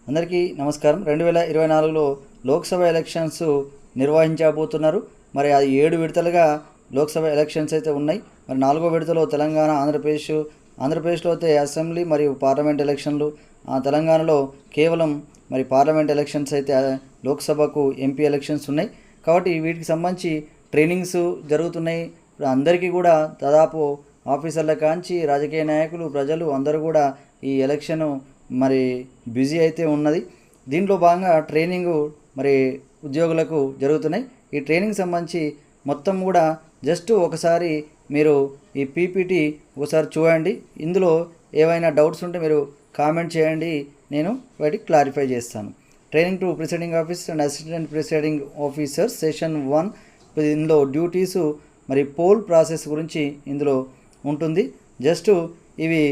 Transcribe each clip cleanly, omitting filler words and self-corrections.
అందరికీ నమస్కారం. 2024లో లోక్సభ ఎలక్షన్స్ నిర్వహించబోతున్నారు. మరి అది 7 విడతలుగా లోక్సభ ఎలక్షన్స్ అయితే ఉన్నాయి. మరి 4వ విడతలో తెలంగాణ, ఆంధ్రప్రదేశ్లో అయితే అసెంబ్లీ మరియు పార్లమెంట్ ఎలక్షన్లు, తెలంగాణలో కేవలం మరి పార్లమెంట్ ఎలక్షన్స్ అయితే లోక్సభకు ఎంపీ ఎలక్షన్స్ ఉన్నాయి. కాబట్టి వీటికి సంబంధించి ట్రైనింగ్స్ జరుగుతున్నాయి. ఇప్పుడు అందరికీ కూడా దాదాపు ఆఫీసర్ల కాంచి రాజకీయ నాయకులు, ప్రజలు అందరూ కూడా ఈ ఎలక్షన్ మరి బిజీ అయితే ఉన్నది. దీంట్లో భాగంగా ట్రైనింగు మరి ఉద్యోగులకు జరుగుతున్నాయి. ఈ ట్రైనింగ్ సంబంధించి మొత్తం కూడా జస్ట్ ఒకసారి మీరు ఈ పీపీటీ ఒకసారి చూడండి. ఇందులో ఏవైనా డౌట్స్ ఉంటే మీరు కామెంట్ చేయండి, నేను వాటికి క్లారిఫై చేస్తాను. Training to presiding officer and assistant presiding officer session 1. ఇందులో డ్యూటీసు మరి పోల్ ప్రాసెస్ గురించి ఇందులో ఉంటుంది. జస్ట్ ఇవి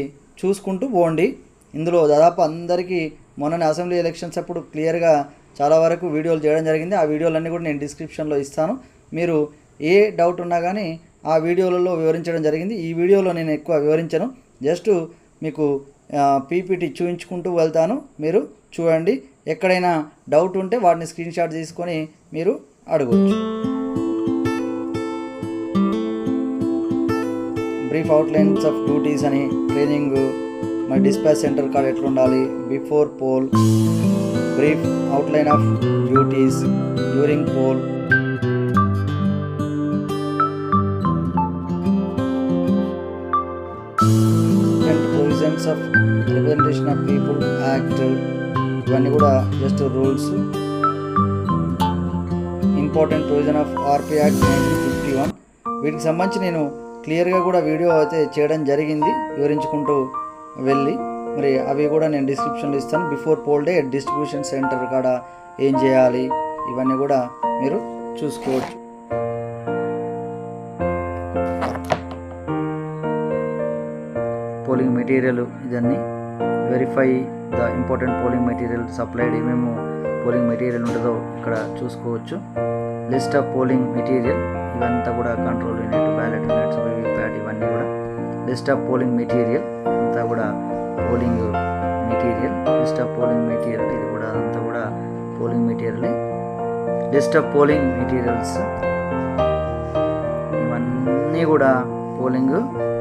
చూసుకుంటూ పోండి. ఇందులో దాదాపు అందరికీ మొన్న అసెంబ్లీ ఎలక్షన్స్ అప్పుడు క్లియర్గా చాలా వరకు వీడియోలు చేయడం జరిగింది. ఆ వీడియోలన్నీ కూడా నేను డిస్క్రిప్షన్లో ఇస్తాను. మీరు ఏ డౌట్ ఉన్నా కానీ ఆ వీడియోలలో వివరించడం జరిగింది. ఈ వీడియోలో నేను ఎక్కువ వివరించను, జస్ట్ మీకు పీపీటీ చూపించుకుంటూ వెళ్తాను. మీరు చూడండి. ఎక్కడైనా డౌట్ ఉంటే వాటిని స్క్రీన్ షాట్ తీసుకొని మీరు అడగవచ్చు. బ్రీఫ్ అవుట్లైన్స్ ఆఫ్ డ్యూటీస్ అని ట్రైనింగ్, మరి డిస్పాచ్ సెంటర్ కాడ ఎట్లా ఉండాలి, before poll, brief outline of duties during poll, provisions of representation of people act, ఇవన్నీ కూడా just rules. Important provision of RP act 1951. వీటికి సంబంధించి నేను క్లియర్గా కూడా వీడియో అయితే చేయడం జరిగింది, వివరించుకుంటూ వెళ్ళి. మరి అవి కూడా నేను డిస్క్రిప్షన్లో ఇస్తాను. Before poll day distribution centre కాడ ఏం చేయాలి, ఇవన్నీ కూడా మీరు చూసుకోవచ్చు. పోలింగ్ మెటీరియల్ ఇదన్నీ verify the important polling material supplied. ఏమేమో పోలింగ్ మెటీరియల్ ఉంటుందో ఇక్కడ చూసుకోవచ్చు. లిస్ట్ ఆఫ్ పోలింగ్ మెటీరియల్ ఇవంతా కూడా control unit, ballot units, VVPAT, ఇవన్నీ కూడా లిస్ట్ ఆఫ్ పోలింగ్ మెటీరియల్ అంతా కూడా polling material. List of polling material ఇది కూడా అంతా కూడా పోలింగ్ మెటీరియలే. లిస్ట్ ఆఫ్ పోలింగ్ మెటీరియల్స్ ఇవన్నీ కూడా పోలింగ్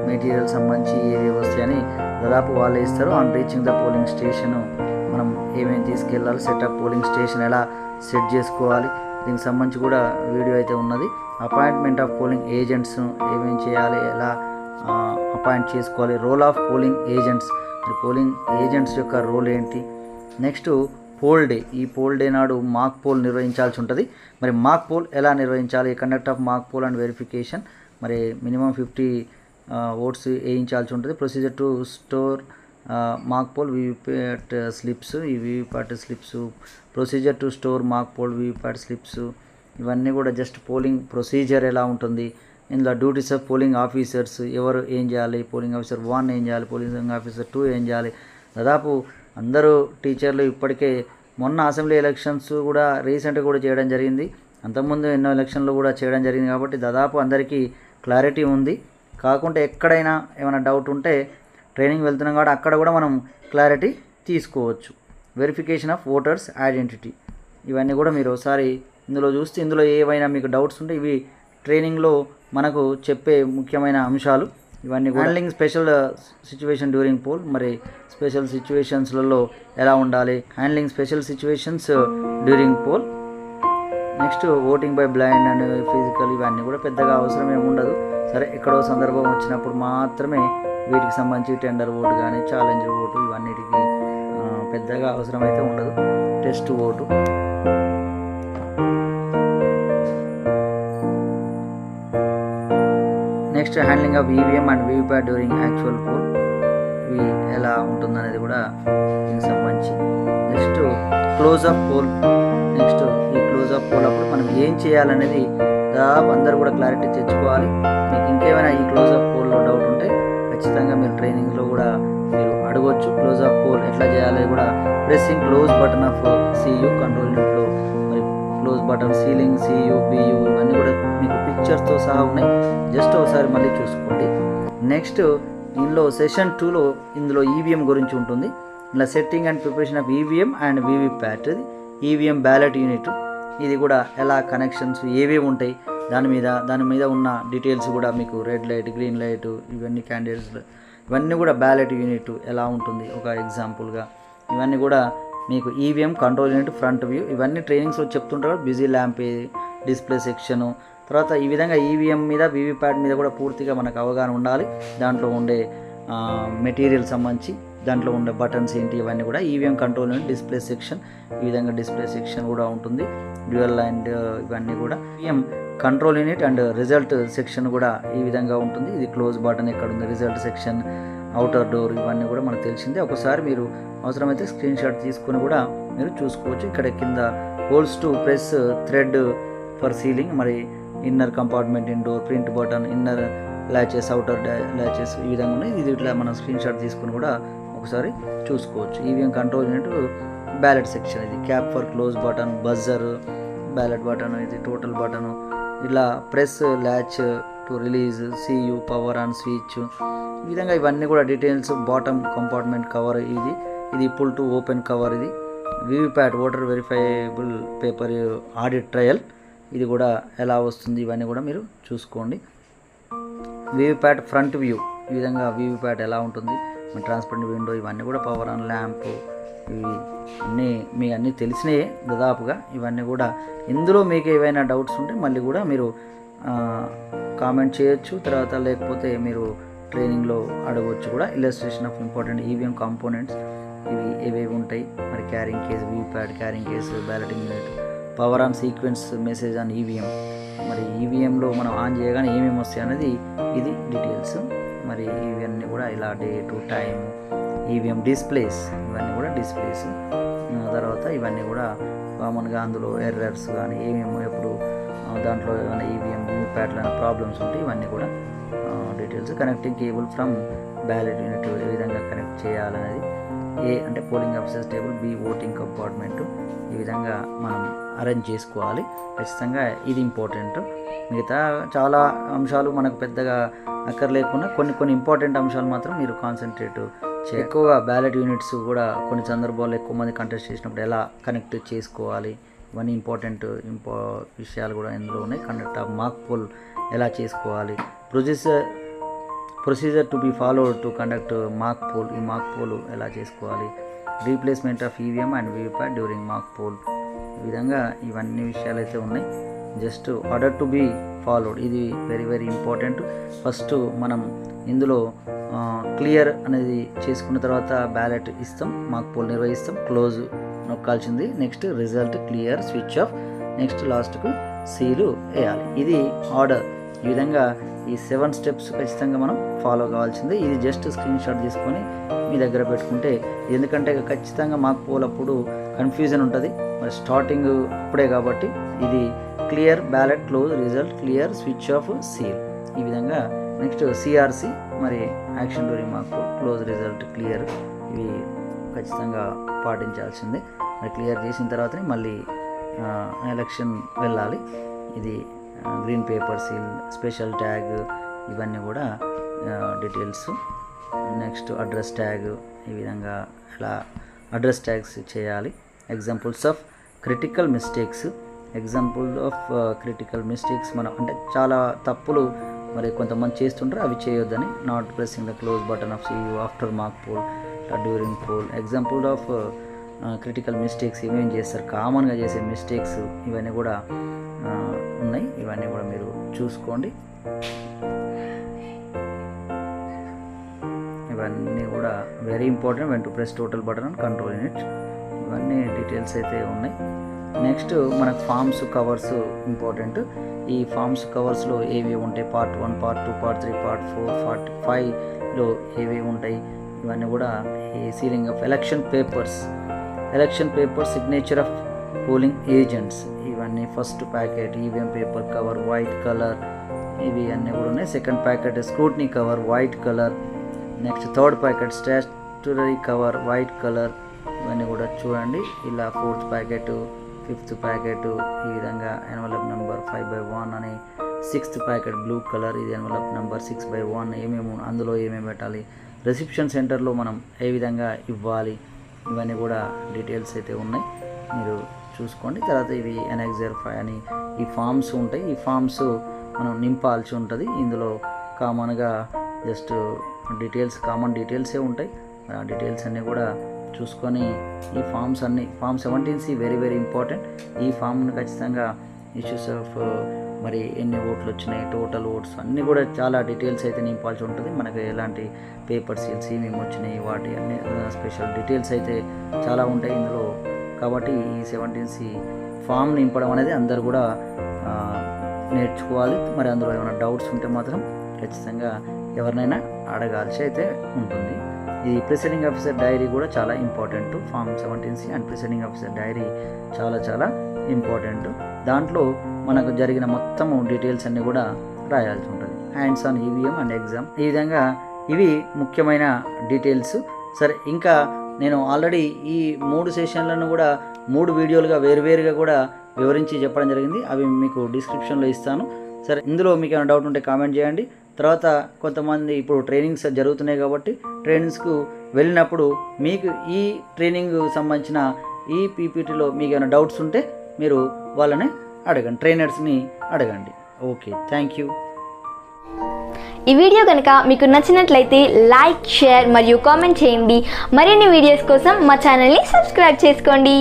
మెటీరియల్ సంబంధించి ఏవి వస్తాయని దాదాపు వాళ్ళే ఇస్తారు. On reaching the polling station మనం ఏమేమి తీసుకెళ్ళాలి, సెటప్ పోలింగ్ స్టేషన్ ఎలా సెట్ చేసుకోవాలి, దీనికి సంబంధించి కూడా వీడియో అయితే ఉన్నది. అపాయింట్మెంట్ ఆఫ్ పోలింగ్ ఏజెంట్స్ ఏమేమి చేయాలి, ఎలా అపాయింట్ చేసుకోవాలి, role of polling agents, polling agents యొక్క రోల్ ఏంటి. Next poll day. ఈ పోల్ డే నాడు మాక్ పోల్ నిర్వహించాల్సి ఉంటుంది. మరి మాక్ పోల్ ఎలా నిర్వహించాలి, conduct of mock poll and verification. మరి మినిమం 50 ఓట్స్ వేయించాల్సి ఉంటుంది. Procedure to store mock poll VVPAT slips, ఈ VVPAT slips, procedure to store mock poll VVPAT slips, ఇవన్నీ కూడా జస్ట్ పోలింగ్ ప్రొసీజర్ ఎలా ఉంటుంది. ఇందులో డ్యూటీస్ ఆఫ్ పోలింగ్ ఆఫీసర్స్, ఎవరు ఏం చేయాలి, పోలింగ్ ఆఫీసర్ 1 ఏం చేయాలి, పోలింగ్ ఆఫీసర్ 2 ఏం చేయాలి. దాదాపు అందరూ టీచర్లు ఇప్పటికే మొన్న అసెంబ్లీ ఎలక్షన్స్ కూడా రీసెంట్గా కూడా చేయడం జరిగింది, అంతకుముందు ఎన్నో ఎలక్షన్లు కూడా చేయడం జరిగింది. కాబట్టి దాదాపు అందరికీ క్లారిటీ ఉంది. కాకుంటే ఎక్కడైనా ఏమైనా డౌట్ ఉంటే ట్రైనింగ్ వెళ్తున్నాం కాబట్టి అక్కడ కూడా మనం క్లారిటీ తీసుకోవచ్చు. వెరిఫికేషన్ ఆఫ్ ఓటర్స్ ఐడెంటిటీ, ఇవన్నీ కూడా మీరు ఒకసారి ఇందులో చూస్తే ఇందులో ఏవైనా మీకు డౌట్స్ ఉంటే ఇవి ట్రైనింగ్లో మనకు చెప్పే ముఖ్యమైన అంశాలు. ఇవన్నీ handling special situation during poll, మరి స్పెషల్ సిచ్యువేషన్స్లలో ఎలా ఉండాలి, handling special situations during poll. Next voting by blind and physical, ఇవన్నీ కూడా పెద్దగా అవసరం ఏమి ఉండదు. సరే ఎక్కడో సందర్భం వచ్చినప్పుడు మాత్రమే వీటికి సంబంధించి టెండర్ ఓటు కానీ ఛాలెంజ్ ఓటు ఇవన్నిటికి పెద్దగా అవసరం అయితే ఉండదు. Test vote. Next handling of EVM and VVPAT during actual poll, ఇవి ఎలా ఉంటుందనేది కూడా దీనికి సంబంధించి. Next close up poll. Next ఈ క్లోజ్ అప్ పోల్ అప్పుడు మనం ఏం చేయాలనేది దాదాపు అందరూ కూడా క్లారిటీ తెచ్చుకోవాలి. మీకు ఇంకేమైనా ఈ క్లోజ్ అప్ పోల్లో డౌట్ ఉంటే ఖచ్చితంగా మీరు ట్రైనింగ్లో కూడా మీరు అడగవచ్చు. క్లోజ్ అప్ పోల్ ఎట్లా చేయాలి కూడా pressing close button of CU control యూనిట్లో, మరి close button, sealing, CU, BU, ఇవన్నీ కూడా మీకు పిక్చర్స్తో సహా ఉన్నాయి. జస్ట్ ఒకసారి మళ్ళీ చూసుకోండి. నెక్స్ట్ ఇందులో సెషన్ 2లో ఇందులో ఈవీఎం గురించి ఉంటుంది. ఇలా setting and preparation of EVM and VVPAT, EVM ballot unit, ఇది కూడా ఎలా కనెక్షన్స్ ఏవేవి ఉంటాయి దాని మీద ఉన్న డీటెయిల్స్ కూడా మీకు రెడ్ లైట్, గ్రీన్ లైట్, ఇవన్నీ క్యాండిల్స్, ఇవన్నీ కూడా బ్యాలెట్ యూనిట్ ఎలా ఉంటుంది ఒక ఎగ్జాంపుల్గా, ఇవన్నీ కూడా మీకు EVM control unit front view, ఇవన్నీ ట్రైనింగ్స్లో చెప్తుంటారు. బిజీ ల్యాంప్, డిస్ప్లే సెక్షను, తర్వాత ఈ విధంగా ఈవీఎం మీద వీవీప్యాట్ మీద కూడా పూర్తిగా మనకు అవగాహన ఉండాలి. దాంట్లో ఉండే మెటీరియల్ సంబంధించి దాంట్లో ఉండే బటన్స్ ఏంటి ఇవన్నీ కూడా EVM control unit, display section, ఈ విధంగా డిస్ప్లే సెక్షన్ కూడా ఉంటుంది. డ్యూయల్ అండ్ ఇవన్నీ కూడా EVM control unit and result section కూడా ఈ విధంగా ఉంటుంది. ఇది క్లోజ్ బటన్ ఎక్కడ ఉంది, రిజల్ట్ సెక్షన్, అవుటర్ డోర్, ఇవన్నీ కూడా మనకు తెలిసిందే. ఒకసారి మీరు అవసరమైతే స్క్రీన్ షాట్ తీసుకొని కూడా మీరు చూసుకోవచ్చు. ఇక్కడ కింద holes to press thread for sealing, మరి inner compartment in door, print button, inner latches, outer latches, ఈ విధంగా ఉన్నాయి. ఇది ఇట్లా మనం స్క్రీన్ షాట్ తీసుకొని కూడా ఒకసారి చూసుకోవచ్చు. EVM control unit ballot section, ఇది cap for close button, buzzer, ballot button, ఇది టోటల్ బటన్, ఇలా press latch to release, CU, power on switch, ఈ విధంగా ఇవన్నీ కూడా డీటెయిల్స్. బాటమ్ కంపార్ట్మెంట్ కవర్, ఇది పుల్ టు ఓపెన్ కవర్, ఇది VVPAT voter verifiable paper audit trail, ఇది కూడా ఎలా వస్తుంది ఇవన్నీ కూడా మీరు చూసుకోండి. వీవీప్యాట్ ఫ్రంట్ వ్యూ, ఈ విధంగా వీవీప్యాట్ ఎలా ఉంటుంది, ట్రాన్స్పరెంట్ విండో, ఇవన్నీ కూడా పవర్ ఆన్ ల్యాంప్, ఇవి అన్నీ తెలిసినాయే దాదాపుగా. ఇవన్నీ కూడా ఇందులో మీకు ఏవైనా డౌట్స్ ఉంటే మళ్ళీ కూడా మీరు కామెంట్ చేయొచ్చు, తర్వాత లేకపోతే మీరు ట్రైనింగ్లో అడగవచ్చు కూడా. Illustration of important EVM components, ఇవి ఏవేవి ఉంటాయి, మరి carrying case, VVPAT carrying case, balloting unit, power on sequence message on EVM, మరి ఈవీఎంలో మనం ఆన్ చేయగానే ఏమేమి వస్తాయి అనేది ఇది డీటెయిల్స్. మరి ఇవన్నీ కూడా ఇలా డేటు, టైం, ఈవీఎం డిస్ప్లేస్, ఇవన్నీ కూడా డిస్ప్లేస్. తర్వాత ఇవన్నీ కూడా కామన్గా అందులో ఎర్రర్స్ కానీ ఏమేమో ఎప్పుడు దాంట్లో ఏమైనా ఈవీఎం వీవీప్యాట్లో ప్రాబ్లమ్స్ ఉంటాయి, ఇవన్నీ కూడా details. Connecting cable from ballot unit ఏ విధంగా కనెక్ట్ చేయాలనేది, ఏ అంటే polling officers table, B voting compartment, ఈ విధంగా మనం అరేంజ్ చేసుకోవాలి ఖచ్చితంగా. ఇది ఇంపార్టెంట్. మిగతా చాలా అంశాలు మనకు పెద్దగా అక్కర్లేకుండా కొన్ని ఇంపార్టెంట్ అంశాలు మాత్రం మీరు కాన్సన్ట్రేట్ ఎక్కువగా బ్యాలెట్ యూనిట్స్ కూడా కొన్ని సందర్భాల్లో ఎక్కువ మంది కంటెస్ట్ చేసినప్పుడు ఎలా కనెక్ట్ చేసుకోవాలి, ఇవన్నీ ఇంపార్టెంట్ విషయాలు కూడా ఇందులో ఉన్నాయి. కండక్ట్ ఆఫ్ మాక్ పోల్ ఎలా చేసుకోవాలి, procedure to be followed to conduct mock poll, ఈ మాక్ పోల్ ఎలా చేసుకోవాలి, replacement of EVM and VVPAT during mock poll, ఈ విధంగా ఇవన్నీ విషయాలు అయితే ఉన్నాయి. Just order to be followed, ఇది వెరీ ఇంపార్టెంట్. ఫస్ట్ మనం ఇందులో క్లియర్ అనేది చేసుకున్న తర్వాత బ్యాలెట్ ఇస్తాం, మాక్ పోల్ నిర్వహిస్తాం, క్లోజ్ నొక్కాల్సింది, next result, clear, switch off, next లాస్ట్కు సీలు వేయాలి. ఇది ఆర్డర్. ఈ విధంగా ఈ 7 స్టెప్స్ ఖచ్చితంగా మనం ఫాలో కావాల్సిందే. ఇది జస్ట్ స్క్రీన్ షాట్ తీసుకొని మీ దగ్గర పెట్టుకుంటే, ఎందుకంటే ఖచ్చితంగా మాకు పోలప్పుడు కన్ఫ్యూజన్ ఉంటుంది, మరి స్టార్టింగ్ అప్పుడే కాబట్టి ఇది clear, ballot, close, result, clear, switch of, seal, ఈ విధంగా. నెక్స్ట్ సిఆర్సి, మరి action during mock pole, close, result, clear, ఇవి ఖచ్చితంగా పాటించాల్సిందే. మరి క్లియర్ చేసిన తర్వాతనే మళ్ళీ ఎలక్షన్ వెళ్ళాలి. ఇది green paper seal, special tag, ఇవన్నీ కూడా డీటెయిల్స్. నెక్స్ట్ అడ్రస్ ట్యాగ్, ఈ విధంగా ఎలా అడ్రస్ ట్యాగ్స్ చేయాలి. ఎగ్జాంపుల్స్ ఆఫ్ క్రిటికల్ మిస్టేక్స్, మనం అంటే చాలా తప్పులు మరి కొంతమంది చేస్తుంటారు, అవి చేయొద్దని. Not pressing the close button of CU after mock poll, during poll. Example of critical mistakes ఏమేమి చేస్తారు, కామన్గా చేసే మిస్టేక్స్, ఇవన్నీ కూడా ఉన్నాయి. ఇవన్నీ కూడా మీరు చూసుకోండి. ఇవన్నీ కూడా very important. When to press total button and control unit, ఇవన్నీ డీటెయిల్స్ అయితే ఉన్నాయి. నెక్స్ట్ మనకు ఫామ్స్, కవర్స్ ఇంపార్టెంట్. ఈ ఫామ్స్ కవర్స్లో ఏవి ఉంటాయి, part 1, part 2, part 3, part 4, part 5లో ఏవి ఉంటాయి, ఇవన్నీ కూడా. ఈ sealing of election papers, signature of polling agents, ఇవన్నీ. First packet EVM paper cover white colour, ఇవి అన్నీ కూడా ఉన్నాయి. Second packet scrutiny cover white colour. Next third packet statutory cover white colour, ఇవన్నీ కూడా చూడండి. ఇలా ఫోర్త్ ప్యాకెట్, ఫిఫ్త్ ప్యాకెట్, ఈ విధంగా ఎన్వలప్ నెంబర్ 5/1 అని. సిక్స్త్ ప్యాకెట్ బ్లూ కలర్, ఇది ఎన్వలప్ నెంబర్ 6/1. అందులో ఏమేమి పెట్టాలి, రిసెప్షన్ సెంటర్లో మనం ఏ విధంగా ఇవ్వాలి, ఇవన్నీ కూడా డీటెయిల్స్ అయితే ఉన్నాయి, మీరు చూసుకోండి. తర్వాత ఇవి ఎనెక్సర్ 5 అని ఈ ఫామ్స్ ఉంటాయి. ఈ ఫామ్స్ మనం నింపాల్సి ఉంటుంది. ఇందులో కామన్గా జస్ట్ కామన్ డీటెయిల్సే ఉంటాయి. ఆ డీటెయిల్స్ అన్నీ కూడా చూసుకొని ఈ ఫామ్స్ అన్నీ form 17C very very important. ఈ ఫామ్ని ఖచ్చితంగా ఇష్యూస్ ఆఫ్ మరి ఎన్ని ఓట్లు వచ్చినాయి, టోటల్ ఓట్స్ అన్నీ కూడా చాలా డీటెయిల్స్ అయితే నింపాల్సి ఉంటుంది. మనకు ఎలాంటి పేపర్ సీల్స్ ఏమేమి వచ్చినాయి వాటి అన్ని స్పెషల్ డీటెయిల్స్ అయితే చాలా ఉంటాయి ఇందులో. కాబట్టి ఈ 17C ఫామ్ నింపడం అనేది అందరు కూడా నేర్చుకోవాలి. మరి అందులో ఏమైనా డౌట్స్ ఉంటే మాత్రం ఖచ్చితంగా ఎవరినైనా అడగాల్సి అయితే ఉంటుంది. ఈ ప్రిసైడింగ్ ఆఫీసర్ డైరీ కూడా చాలా important. Form 17C and presiding officer diary చాలా చాలా ఇంపార్టెంట్. దాంట్లో మనకు జరిగిన మొత్తము డీటెయిల్స్ అన్నీ కూడా రాయాల్సి ఉంటుంది. Hands on EVM and exam, ఈ విధంగా ఇవి ముఖ్యమైన డీటెయిల్స్. సరే, ఇంకా నేను ఆల్రెడీ ఈ 3 సెషన్లను కూడా 3 వీడియోలుగా వేరువేరుగా కూడా వివరించి చెప్పడం జరిగింది. అవి మీకు డిస్క్రిప్షన్లో ఇస్తాను. సరే, ఇందులో మీకు ఏమైనా డౌట్ ఉంటే కామెంట్ చేయండి. తర్వాత కొంతమంది ఇప్పుడు ట్రైనింగ్స్ జరుగుతున్నాయి కాబట్టి ట్రైనింగ్స్కు వెళ్ళినప్పుడు మీకు ఈ ట్రైనింగ్ సంబంధించిన ఈ పీపీటీలో మీకు ఏమైనా డౌట్స్ ఉంటే మీరు వాళ్ళని అడగండి, ట్రైనర్స్ని అడగండి. Okay, thank you. ఈ వీడియో కనుక మీకు నచ్చినట్లయితే లైక్, షేర్ మరియు కామెంట్ చేయండి. మరిన్ని వీడియోస్ కోసం మా ఛానల్ని సబ్స్క్రైబ్ చేసుకోండి.